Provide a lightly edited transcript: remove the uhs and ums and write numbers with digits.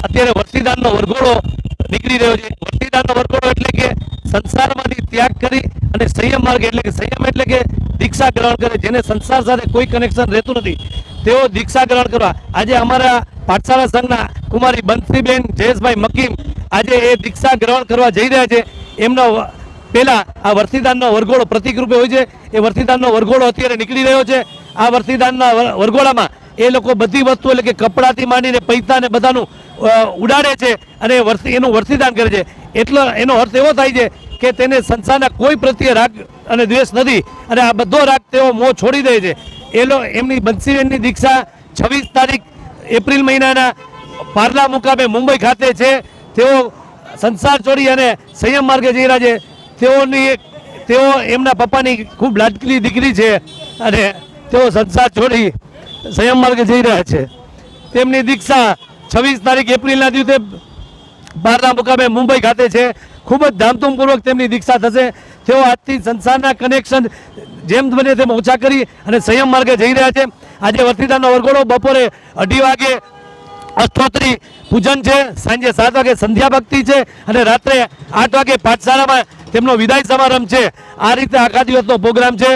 અત્યારે વર્તીદાનનો વરઘોડો નીકળી રહ્યો છે। વર્તીદાનનો વરઘોડો એટલે કે સંસારમાંથી ત્યાગ કરી અને સંયમ માર્ગ એટલે કે સંયમ એટલે કે દીક્ષા ગ્રહણ કરે, જેને સંસાર સાથે કોઈ કનેક્શન રહેતું નથી તેઓ દીક્ષા ગ્રહણ કરવા આજે અમારા પાઠશાળા સંઘના કુમારી બંસીબેન જયેશભાઈ મકીમ આજે એ દીક્ષા ગ્રહણ કરવા જઈ રહ્યા છે। એમનો પહેલા આ વર્તીદાનનો વરઘોડો પ્રતિક રૂપે હોય છે, એ વર્તીદાનનો વરઘોડો અત્યારે નીકળી રહ્યો છે। આ વર્તીદાનના વરઘોડામાં એ લોકો બધી વસ્તુ એટલે કે કપડાથી માંડીને પૈસા ને બધાનું ઉડાડે છે અને એનું વર્તીદાન કરે છે। એટલો એનો અર્થ એવો થાય છે કે તેને સંસારના કોઈ પ્રત્યે રાગ અને દ્વેષ નથી અને આ બધો રાગ તેઓ મોં છોડી દે છે। એમની બંસીબેનની દીક્ષા 26 તારીખ એપ્રિલ મહિનાના પાર્લા મુકામે મુંબઈ ખાતે છે। તેઓ સંસાર છોડી અને સંયમ માર્ગે જઈ રહ્યા છે। તેઓ એમના પપ્પાની ખૂબ લાડકી દીકરી છે અને તેઓ સંસાર છોડી સંયમ માર્ગે જઈ રહ્યા છે। તેમની દીક્ષા 26 તારીખ એપ્રિલના દિવસે પાર્લા મુકામે મુંબઈ ખાતે છે। ખૂબ જ ધામધૂમપૂર્વક તેમની દીક્ષા થશે। તેઓ આજથી સંસારના કનેક્શન જેમ બને તેમ ઓછા કરી અને સંયમ માર્ગે જઈ રહ્યા છે। આજે વર્તીદાનનો વરઘોડો બપોરે 2:30 વાગે અષ્ટોત્રી પૂજન છે, સાંજે 7 વાગે સંધ્યા ભક્તિ છે અને રાત્રે 8 વાગે પાઠશાળામાં તેમનો વિદાય સમારંભ છે। આ રીતે આખા દિવસનો પ્રોગ્રામ છે।